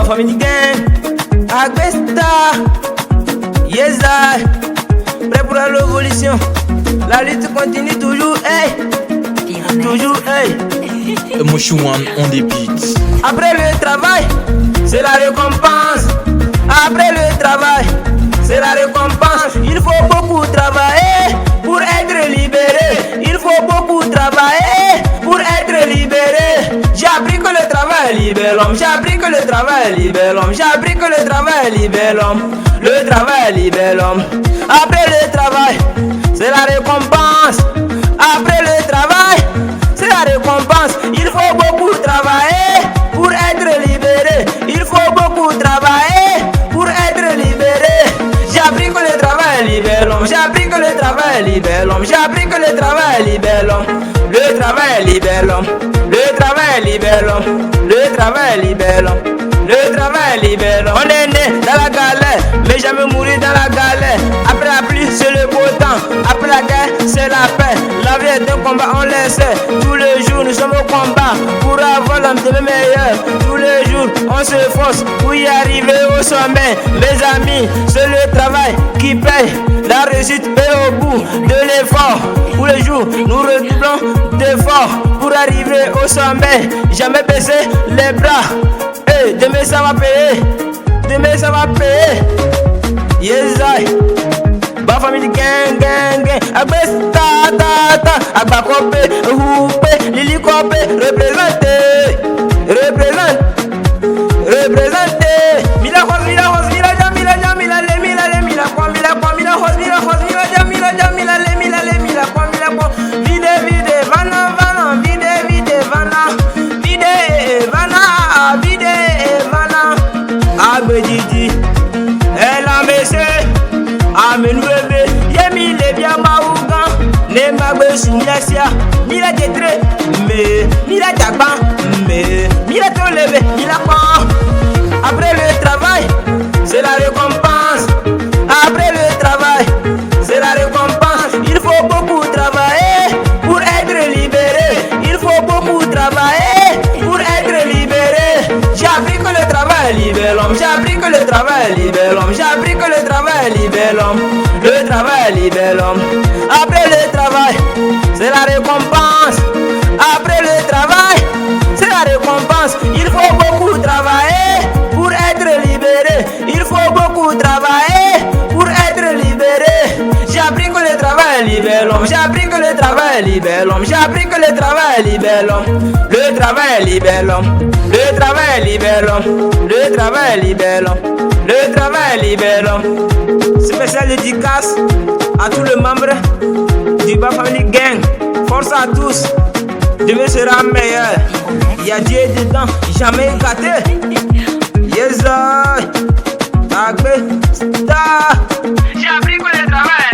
famille gang, Agbesta, yes I, prêt pour la révolution. La lutte continue toujours, hey, toujours, hey. Moshouan on the beats. Après le travail, c'est la récompense. Après le travail, c'est la récompense. Il faut beaucoup travailler pour être libéré. Il faut beaucoup travailler pour être libéré. J'ai appris que le travail libère l'homme. J'ai appris que le travail libère l'homme. J'ai appris que le travail libère l'homme. Le travail libère l'homme. Après le travail, c'est la récompense. Après le travail, c'est la récompense. Il faut beaucoup travailler pour être libéré. Il faut beaucoup travailler pour être libéré. J'ai appris que le travail libère l'homme. J'ai appris que le travail libère l'homme. J'ai appris que le travail libère l'homme. Le travail libère l'homme. Le travail libère l'homme. Le travail libère l'homme. Le travail libère l'homme. On est né dans la galère, mais jamais mourir dans la galère. Après la pluie, c'est le beau temps. Après la guerre, c'est la paix. La vie est un combat, on le sait. Tous les jours, nous sommes au combat pour avoir l'endemain meilleur. Tous les jours, on se force pour y arriver au sommet. Mes amis, c'est le travail qui paye. La réussite est au bout de l'effort. Tous les jours, nous redoublons d'efforts pour arriver au sommet. Jamais baisser les bras. Hey, demain ça va payer. Demain ça va payer. Yes I. Ba famille gang gang gang. Agbesta ta ta. Agbakope, Houpe, Lili Kope. Représenter, représente, représenter. Mila Rose, Mila Rose, Mila Jam, Mila Jam, Mila Le, Mila Le, Mila Kwa, Mila Kwa, Mila Rose, Mila Rose, Mila Jam, Mila Jam, Mila Le, Mila Le, Mila Kwa, Mila Kwa. Vide, vide, vana, vana, vide, vide, vana, vide, vana, vide, vana. Agbedidi, elle a baissé, amen bébé, yemi le bien maougan, ne magbe soumiasia, mila tetre, mais mila jagban, mais mila te levé, mila kwa. Après le travail, c'est la récompense. Après le travail, c'est la récompense. Il faut beaucoup travailler pour être libéré. Il faut beaucoup travailler pour être libéré. J'ai appris que le travail libère l'homme. J'ai appris que le travail libère l'homme. J'ai appris que le travail libère l'homme. Le travail libère l'homme. Après le travail, c'est la récompense. Après le travail, c'est la récompense. Il faut beaucoup travailler pour être libéré. Il faut beaucoup travailler pour être libéré. J'ai appris que le travail libère l'homme. J'ai appris que le travail libère l'homme. J'ai appris que le travail libère l'homme. Le travail libère l'homme. Le travail libère l'homme. Le travail libère l'homme. Le travail libère l'homme. Spécial dédicace à tous les membres du Ba Family Gang. Force à tous. Demain sera meilleur. Il y a Dieu dedans, jamais gâté. Yes, I. Agbesta. J'ai appris que le travail